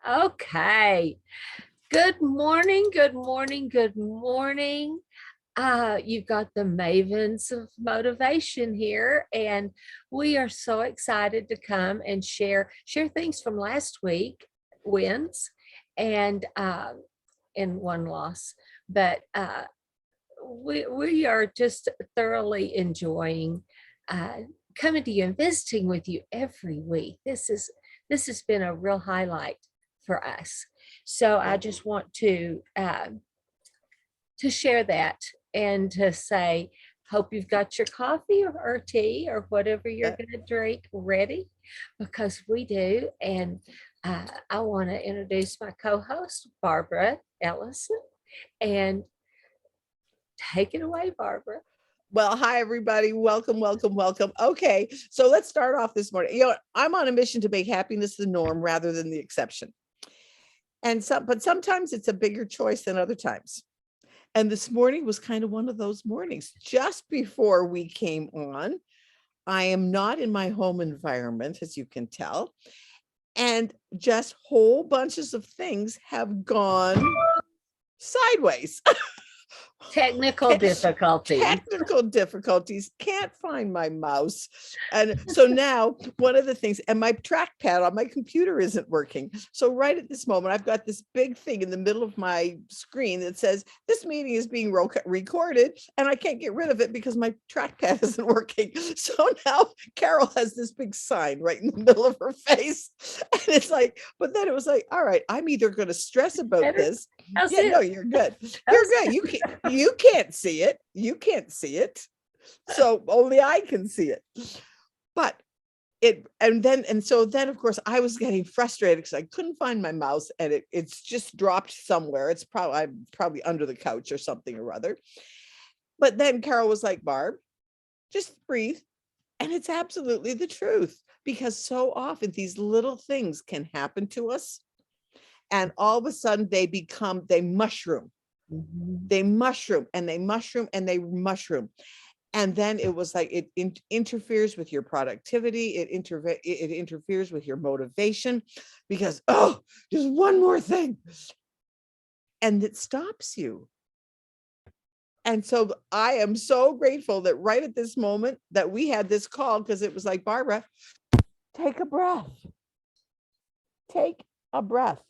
Okay. Good morning. Good morning. Good morning. You've got the Mavens of Motivation here, and we are so excited to come and share things from last week, wins, and one loss. But we are just thoroughly enjoying coming to you and visiting with you every week. This has been a real highlight for us. So I just want to share that and to say, hope you've got your coffee or tea or whatever you're going to drink ready, because we do. And I want to introduce my co-host, BarbaraEllison, and take it away, Barbara. Well, hi, everybody. Welcome, welcome, welcome. Okay, so let's start off this morning. I'm on a mission to make happiness the norm rather than the exception. But sometimes it's a bigger choice than other times. And this morning was kind of one of those mornings. Just before we came on, I am not in my home environment, as you can tell. And just whole bunches of things have gone sideways. Technical difficulties. Can't find my mouse. And so now one of the things, and my trackpad on my computer isn't working. So right at this moment, I've got this big thing in the middle of my screen that says this meeting is being recorded, and I can't get rid of it because my trackpad isn't working. So now Carol has this big sign right in the middle of her face. And it's like, but then it was like, all right, I'm either going to stress about this. No, you're good. You're good. You can't see it. You can't see it. So only I can see it. But so then of course I was getting frustrated because I couldn't find my mouse, and it's just dropped somewhere. I'm probably under the couch or something or other. But then Carol was like, Barb, just breathe. And it's absolutely the truth, because so often these little things can happen to us, and all of a sudden they mushroom. Mm-hmm. They mushroom and they mushroom and they mushroom. And then it was like it interferes with your productivity. It interferes with your motivation, because, just one more thing. And it stops you. And so I am so grateful that right at this moment that we had this call, because it was like, Barbara, take a breath. Take a breath.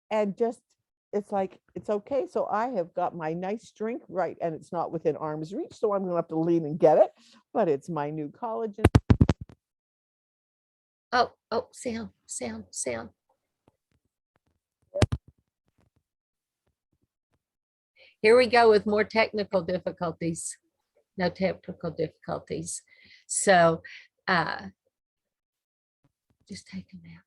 And just, it's like, it's okay. So I have got my nice drink, right? And it's not within arm's reach. So I'm going to have to lean and get it. But it's my new collagen. Oh, sound. Here we go with more technical difficulties. No technical difficulties. So just take them out.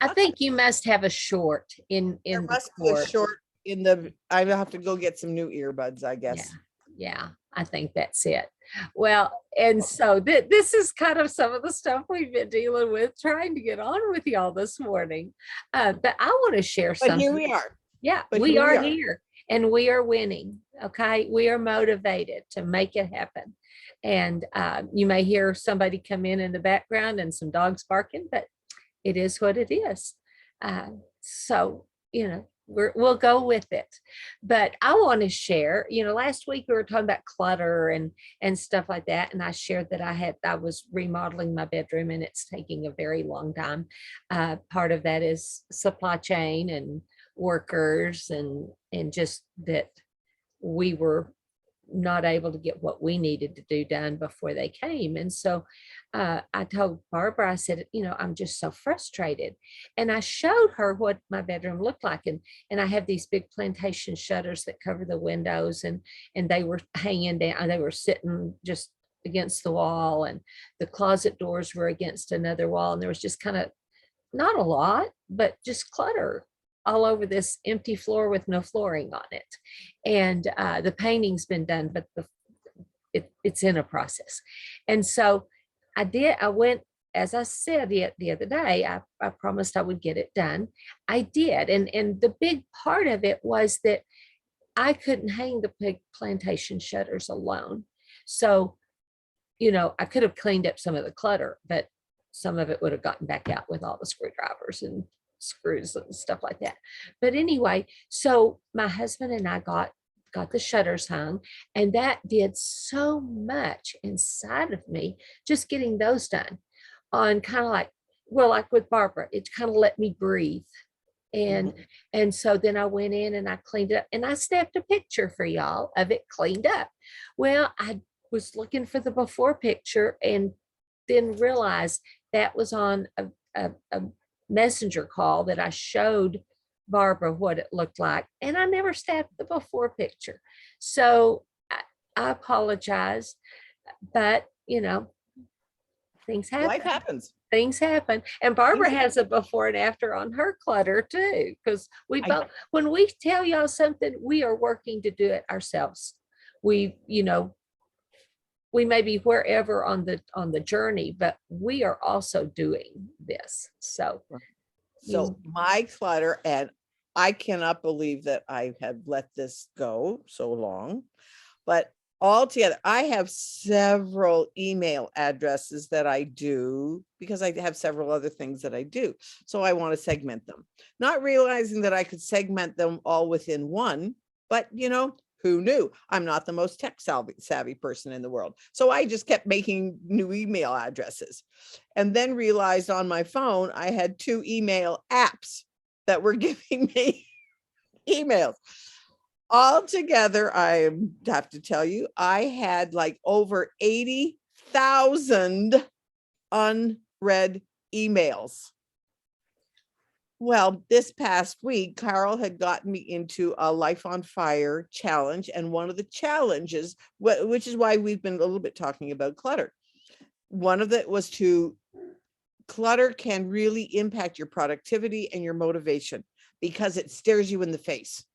I think you must have a short in there must be a short in the. I have to go get some new earbuds, I guess. Yeah, I think that's it. Well, and so this is kind of some of the stuff we've been dealing with, trying to get on with y'all this morning. But I want to share something. But here we are. Yeah, we are here, and we are winning. Okay, we are motivated to make it happen. And you may hear somebody come in the background and some dogs barking, but it is what it is. So, we'll go with it. But I want to share, last week we were talking about clutter and stuff like that. And I shared that I was remodeling my bedroom, and it's taking a very long time. Part of that is supply chain and workers and just that we were not able to get what we needed to do done before they came. And so I told Barbara, I said, I'm just so frustrated. And I showed her what my bedroom looked like. And I have these big plantation shutters that cover the windows, and they were hanging down. They were sitting just against the wall, and the closet doors were against another wall. And there was just kind of not a lot, but just clutter all over this empty floor with no flooring on it. And the painting's been done, but it's in a process. And so I went, as I said the other day, I promised I would get it done. I did. And the big part of it was that I couldn't hang the big plantation shutters alone. So, I could have cleaned up some of the clutter, but some of it would have gotten back out with all the screwdrivers and screws and stuff like that. But anyway, so my husband and I got the shutters hung, and that did so much inside of me, just getting those done on kind of like, well, like with Barbara, it kind of let me breathe. And so then I went in and I cleaned it up, and I snapped a picture for y'all of it cleaned up. Well, I was looking for the before picture and then realized that was on a messenger call that I showed Barbara what it looked like, and I never snapped the before picture. So I apologize, but things happen. Life happens. Things happen. And Barbara has a before and after on her clutter too, because we both, when we tell y'all something, we are working to do it ourselves. We may be wherever on the journey, but we are also doing this. So my clutter, and I cannot believe that I have let this go so long, but altogether, I have several email addresses that I do because I have several other things that I do. So I want to segment them, not realizing that I could segment them all within one, but who knew? I'm not the most tech savvy person in the world. So I just kept making new email addresses, and then realized on my phone, I had 2 email apps that were giving me emails. Altogether, I have to tell you, I had like over 80,000 unread emails. Well, this past week, Carol had gotten me into a Life on Fire challenge. And one of the challenges, which is why we've been a little bit talking about clutter. One of it was clutter can really impact your productivity and your motivation because it stares you in the face.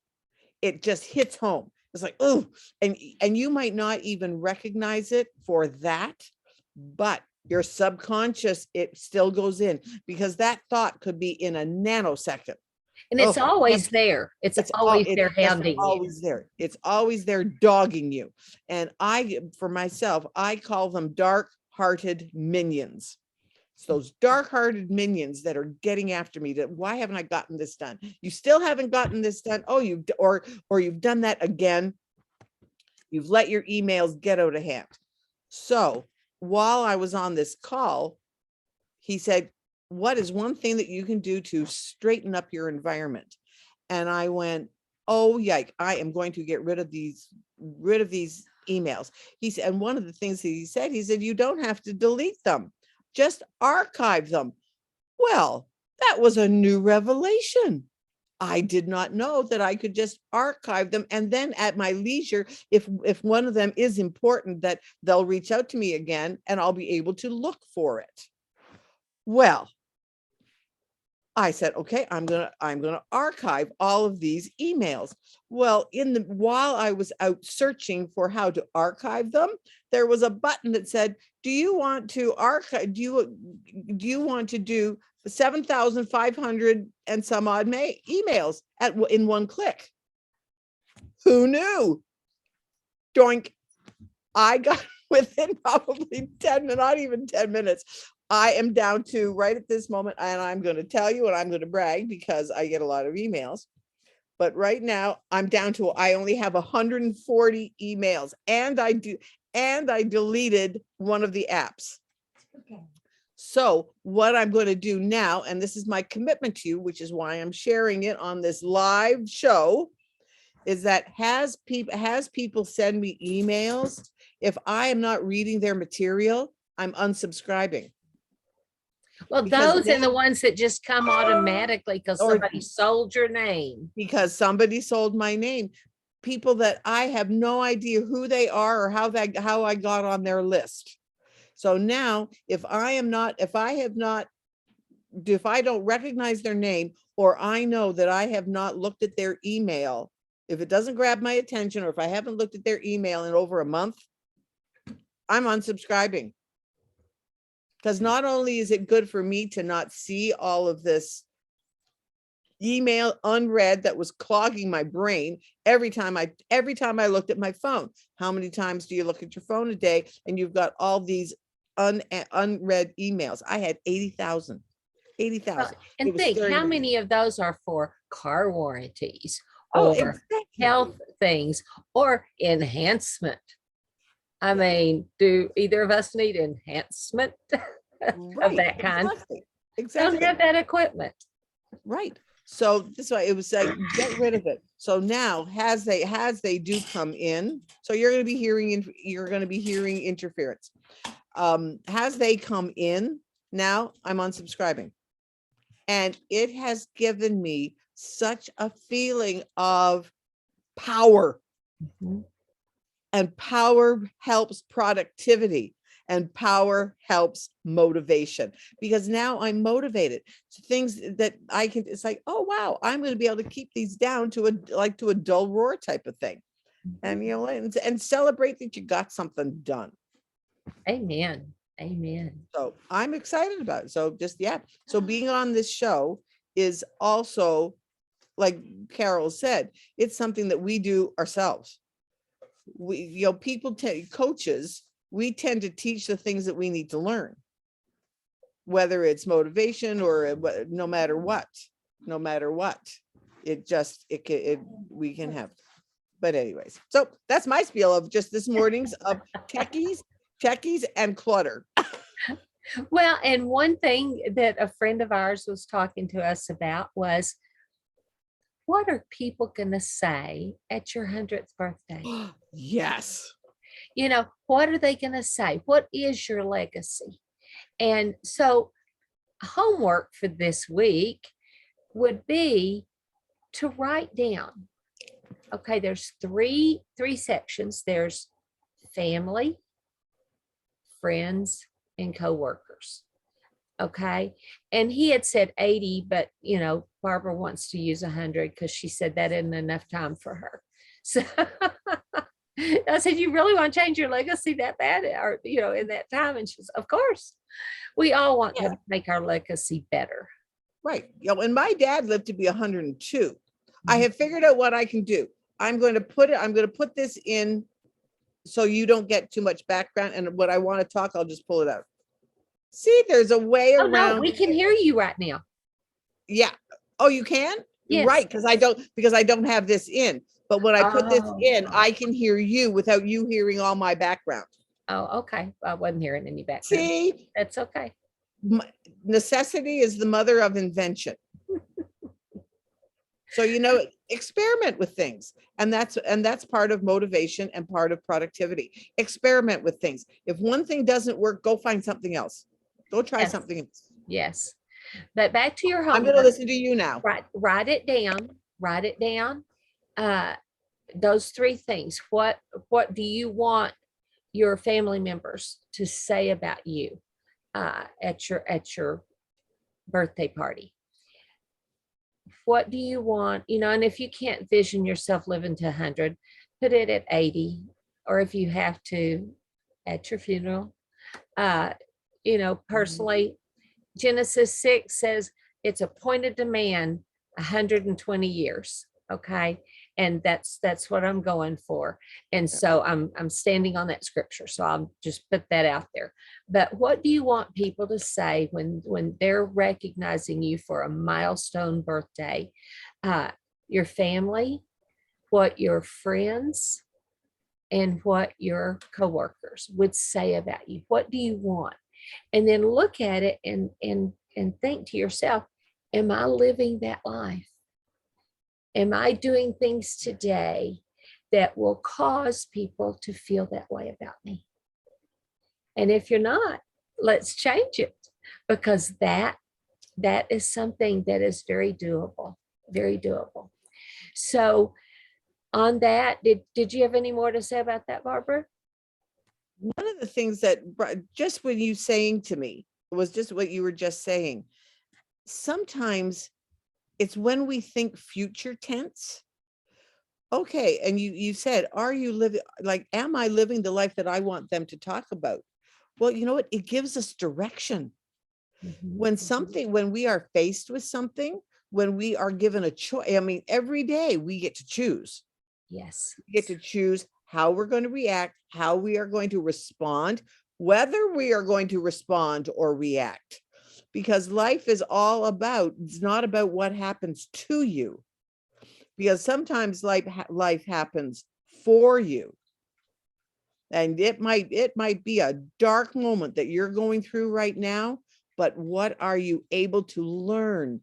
It just hits home. It's like, oh, and you might not even recognize it for that, but your subconscious, it still goes in because that thought could be in a nanosecond. And it's always there. It's always there hounding you. Always there. It's always there dogging you. And for myself, I call them dark-hearted minions. It's those dark-hearted minions that are getting after me. That why haven't I gotten this done? You still haven't gotten this done. Oh, you've done that again. You've let your emails get out of hand. So while I was on this call, he said, what is one thing that you can do to straighten up your environment? And I went, oh, yike, I am going to get rid of these emails. He said, and one of the things that he said, you don't have to delete them, just archive them. Well, that was a new revelation. I did not know that I could just archive them. And then at my leisure, if one of them is important, that they'll reach out to me again and I'll be able to look for it. Well, I said, okay, I'm gonna archive all of these emails. Well, while I was out searching for how to archive them, there was a button that said, do you want to archive? Do you want to do 7,500 and some odd emails in one click? Who knew? Doink. I got within probably 10, not even 10 minutes. I am down to right at this moment, and I'm going to tell you, and I'm going to brag because I get a lot of emails. But right now I'm down to, I only have 140 emails, and I deleted one of the apps. Okay. So what I'm going to do now, and this is my commitment to you, which is why I'm sharing it on this live show, is that has people send me emails, if I am not reading their material, I'm unsubscribing. Well, those are the ones that just come automatically because somebody sold your name. Because somebody sold my name. People that I have no idea who they are or how I got on their list. So now if I don't recognize their name, or I know that I have not looked at their email, if it doesn't grab my attention, or if I haven't looked at their email in over a month, I'm unsubscribing. Because not only is it good for me to not see all of this email unread that was clogging my brain every time I looked at my phone. How many times do you look at your phone a day and you've got all these unread emails. I had 80,000. Well, 80,000. It and was think staring how at me. many of those are for car warranties Oh, or exactly. health things or enhancement. I mean, do either of us need enhancement of Right. that kind? Exactly. Don't Exactly. have that equipment. Right. So this is why it was like, get rid of it. So now as they do come in, so you're going to be hearing interference. As they come in, now I'm unsubscribing. And it has given me such a feeling of power, Mhm. and power helps productivity, and power helps motivation, because now I'm motivated to things that I can, it's like, oh, wow, I'm going to be able to keep these down to a dull roar type of thing. And, and celebrate that you got something done. Amen. Amen. So I'm excited about it. So so being on this show is also, like Carol said, it's something that we do ourselves. People coaches, we tend to teach the things that we need to learn, whether it's motivation or no matter what, we can have. But anyways, so that's my spiel of just this morning's of techies and clutter. Well, and one thing that a friend of ours was talking to us about was, what are people going to say at your 100th birthday? Yes. What are they going to say? What is your legacy? And so homework for this week would be to write down, okay, there's three sections. There's family, friends, and coworkers. Okay. And he had said 80, but Barbara wants to use 100 because she said that isn't enough time for her. So I said, you really want to change your legacy that bad, or in that time? And she's, of course, we all want to make our legacy better. Right. And my dad lived to be 102. I have figured out what I can do. I'm going to put this in so you don't get too much background, and what I want to talk, I'll just pull it out. See, there's a way around. No, we can hear you right now. Yeah. Oh, you can? Yes. Right, because I don't have this in. But when I put this in, I can hear you without you hearing all my background. Oh, okay. I wasn't hearing any background. See? That's okay. Necessity is the mother of invention. So, experiment with things. And that's part of motivation and part of productivity. Experiment with things. If one thing doesn't work, go find something else. Go try something else. Yes. But back to your homework. I'm going to listen to you now. Write it down. Write it down. Those three things. What do you want your family members to say about you at your birthday party? What do you want? And if you can't vision yourself living to 100, put it at 80, or if you have to, at your funeral. Personally, Genesis 6 says it's appointed to man 120 years. Okay. And that's what I'm going for. And so I'm standing on that scripture. So I'll just put that out there. But what do you want people to say when they're recognizing you for a milestone birthday? Your family, what your friends, and what your coworkers would say about you. What do you want? And then look at it and think to yourself, am I living that life? Am I doing things today that will cause people to feel that way about me? And if you're not, let's change it, because that is something that is very doable, very doable. So on that, did you have any more to say about that, Barbara? One of the things that just when you saying to me was just what you were just saying. Sometimes it's when we think future tense. Okay. And you said, are you living, am I living the life that I want them to talk about? Well, you know what? It gives us direction. When we are faced with something, when we are given a choice, every day we get to choose. Yes. We get to choose how we're going to react, how we are going to respond, whether we are going to respond or react, because life is all about, it's not about what happens to you, because sometimes life happens for you. And it might be a dark moment that you're going through right now, but what are you able to learn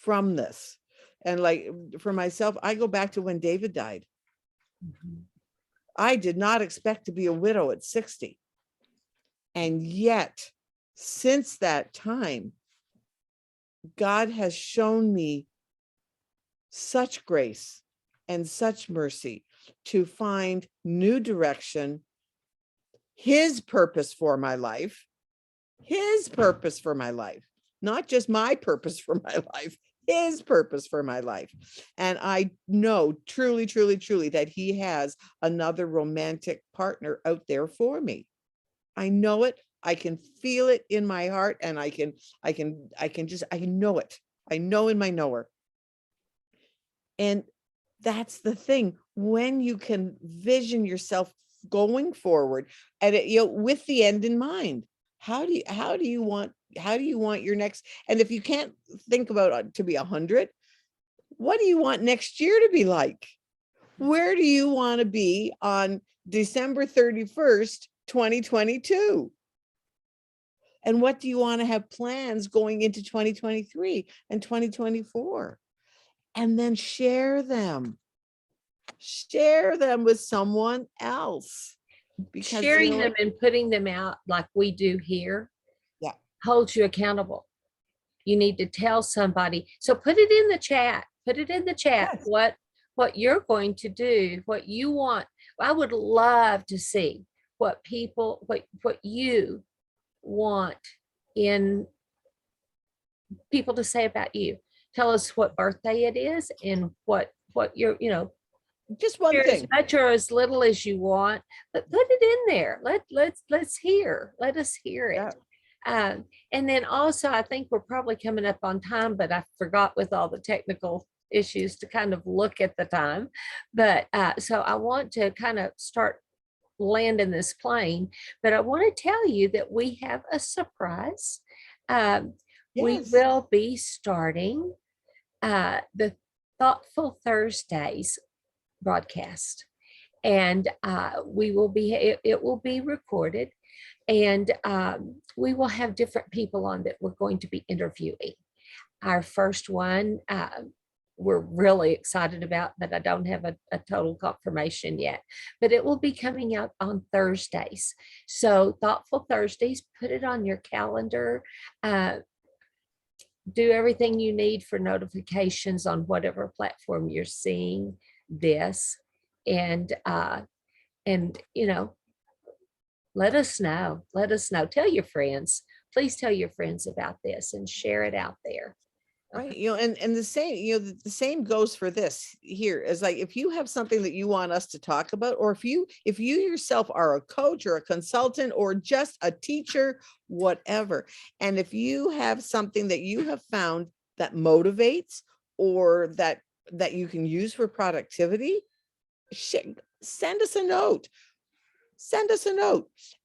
from this? And like for myself, I go back to when David died. I did not expect to be a widow at 60. And yet, since that time, God has shown me such grace and such mercy to find new direction, his purpose for my life, not just my purpose for my life, his purpose for my life. And I know truly, truly, truly that he has another romantic partner out there for me. I know it. I can feel it in my heart, and I know it. I know in my knower. And that's the thing. When you can vision yourself going forward and with the end in mind, how do you want your next, and if you can't think about to be 100, what do you want next year to be like? Where do you want to be on December 31st, 2022? And what do you want to have plans going into 2023 and 2024? And then share them with someone else. Because sharing them and putting them out like we do here holds you accountable. You need to tell somebody. So put it in the chat. Yes. What you're going to do, what you want. I would love to see what you want in people to say about you. Tell us what birthday it is and what you're, just one thing, as much or as little as you want, but put it in there. Let us hear it. Yeah. And then also, I think we're probably coming up on time, but I forgot with all the technical issues to kind of look at the time. But so I want to kind of start landing this plane, but I want to tell you that we have a surprise. Yes. We will be starting the Thoughtful Thursdays broadcast, and it will be recorded, and we will have different people on that we're going to be interviewing. Our first one we're really excited about, but I don't have a total confirmation yet, but it will be coming out on Thursdays. So Thoughtful Thursdays, put it on your calendar. Do everything you need for notifications on whatever platform you're seeing this, and let us know. Tell your friends. Please tell your friends about this and share it out there. Right. And the same, the same goes for this here, is like, if you have something that you want us to talk about, or if you yourself are a coach or a consultant or just a teacher, whatever. And if you have something that you have found that motivates, or that you can use for productivity, send us a note.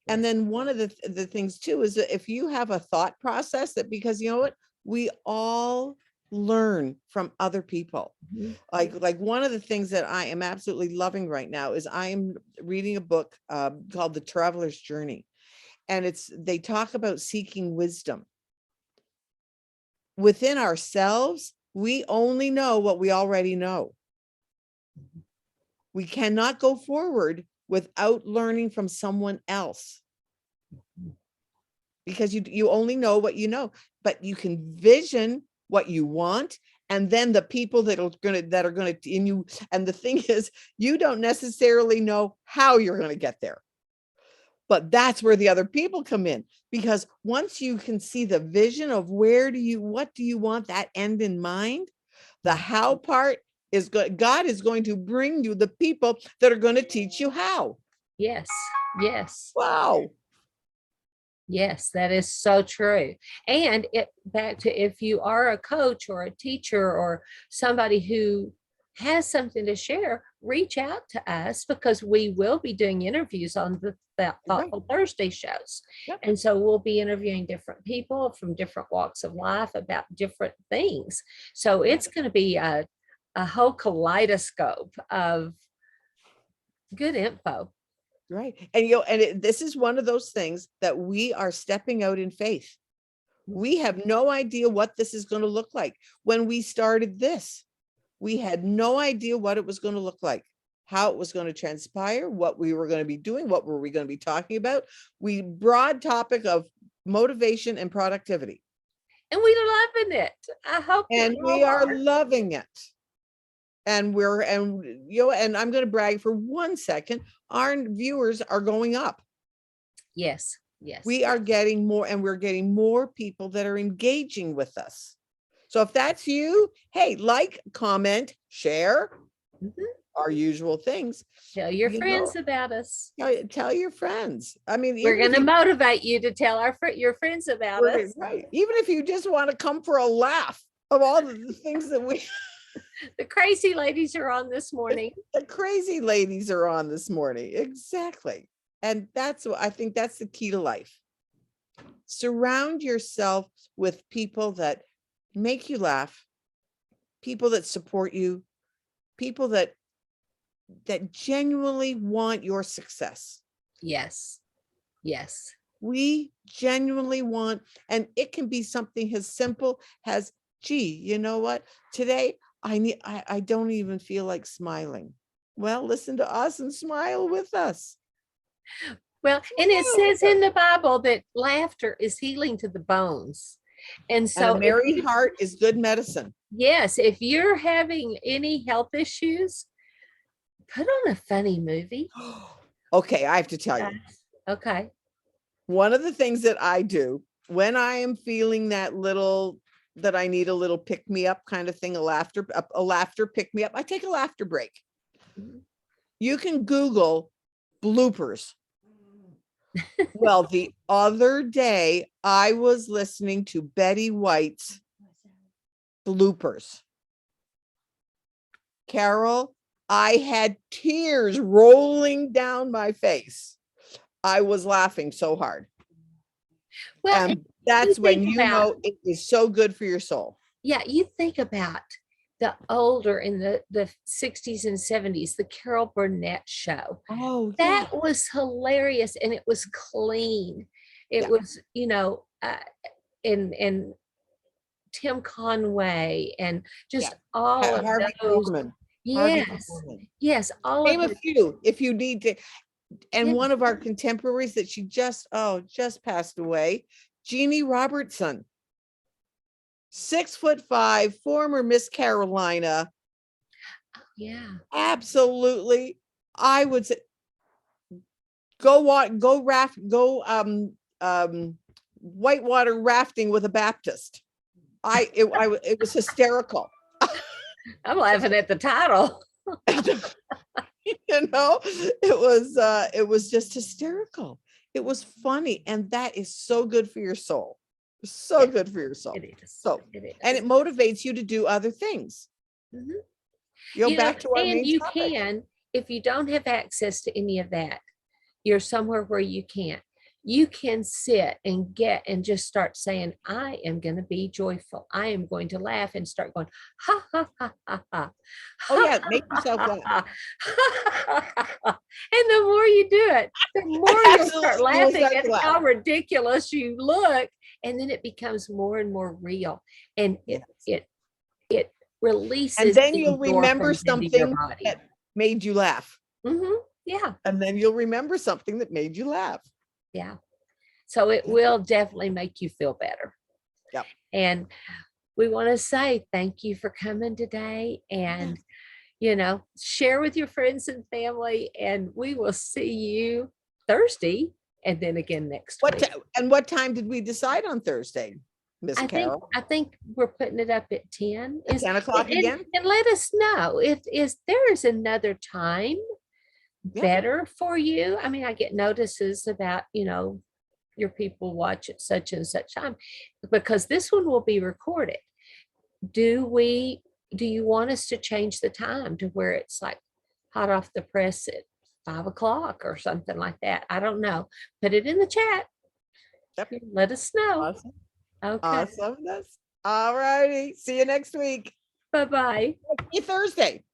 And then one of the things too is that if you have a thought process that, because you know what, we all learn from other people. Mm-hmm. Like one of the things that I am absolutely loving right now is I am reading a book called The Traveler's Journey. And they talk about seeking wisdom. Within ourselves, we only know what we already know. We cannot go forward without learning from someone else, because you only know what you know, but you can vision what you want, and then the people that are going to in you. And the thing is, you don't necessarily know how you're going to get there, but that's where the other people come in, because once you can see the vision of what do you want, that end in mind, the how part is good. God is going to bring you the people that are going to teach you how. Yes. Wow. Yes, that is so true. And back to, if you are a coach or a teacher or somebody who has something to share, reach out to us, because we will be doing interviews on the Thoughtful Thursday shows. Yep. And so we'll be interviewing different people from different walks of life about different things. So it's going to be a whole kaleidoscope of good info. Right. And, this is one of those things that we are stepping out in faith. We have no idea what this is going to look like. When we started this, we had no idea what it was going to look like, how it was going to transpire, what we were going to be doing, what were we going to be talking about. We broad topic of motivation and productivity. And we're loving it. I hope. And we are loving it. And and I'm going to brag for 1 second. Our viewers are going up. Yes. Yes. We are getting more, and we're getting more people that are engaging with us. So if that's you, hey, like, comment, share, our usual things. Tell your friends about us. Tell your friends. I mean, we're going to motivate you to tell your friends about us. Right. Even if you just want to come for a laugh of all the things that we. The crazy ladies are on this morning. The crazy ladies are on this morning. Exactly. And that's what I think that's the key to life. Surround yourself with people that make you laugh, people that support you, people that genuinely want your success. Yes. Yes. We genuinely want, and it can be something as simple as, gee, you know what? Today I don't even feel like smiling. Well, listen to us and smile with us. Well, and it says in the Bible that laughter is healing to the bones. And so a merry heart is good medicine. Yes. If you're having any health issues, put on a funny movie. Okay, I have to tell you. Okay. One of the things that I do when I am feeling that I need a little pick me up kind of thing, a laughter pick me up, I take a laughter break. You can Google bloopers. Well, the other day I was listening to Betty White's bloopers. Carol, I had tears rolling down my face. I was laughing so hard. Well, and that's when you know it is so good for your soul. Yeah, you think about the older in the 60s and 70s, the Carol Burnett show. Oh, that was hilarious, and it was clean. It was, and Tim Conway and just all of Harvey those. Korman. Yes, all name a few if you need to. And one of our contemporaries that she just passed away, Jeannie Robertson. 6'5", former Miss Carolina. Yeah, absolutely. I would say go whitewater rafting with a Baptist. It was hysterical. I'm laughing at the title. It was just hysterical. It was funny, and that is so good for your soul. So good for your soul. It is. So, and it motivates you to do other things. Back to our main topic. Can, if you don't have access to any of that, you're somewhere where you can't. You can sit and just start saying, I am going to be joyful. I am going to laugh, and start going, ha, ha, ha, ha, ha. Oh, yeah. Make yourself laugh. And the more you do it, the more you start laughing at how ridiculous you look. And then it becomes more and more real. And it releases. And then you'll remember something that made you laugh. Yeah. And then you'll remember something that made you laugh. Yeah. So it will definitely make you feel better. Yep. And we want to say thank you for coming today, and, share with your friends and family, and we will see you Thursday and then again next week. And what time did we decide on Thursday, Miss Carol? I think we're putting it up at 10. 10 o'clock again? And let us know if there is another time better for you. I mean, I get notices about, your people watch at such and such time, because this one will be recorded. Do we do you want us to change the time to where it's like hot off the press at 5 o'clock or something like that? I don't know. Put it in the chat. Yep. Let us know. Awesome. Okay. Awesome. All righty. See you next week. Bye-bye. See you Thursday.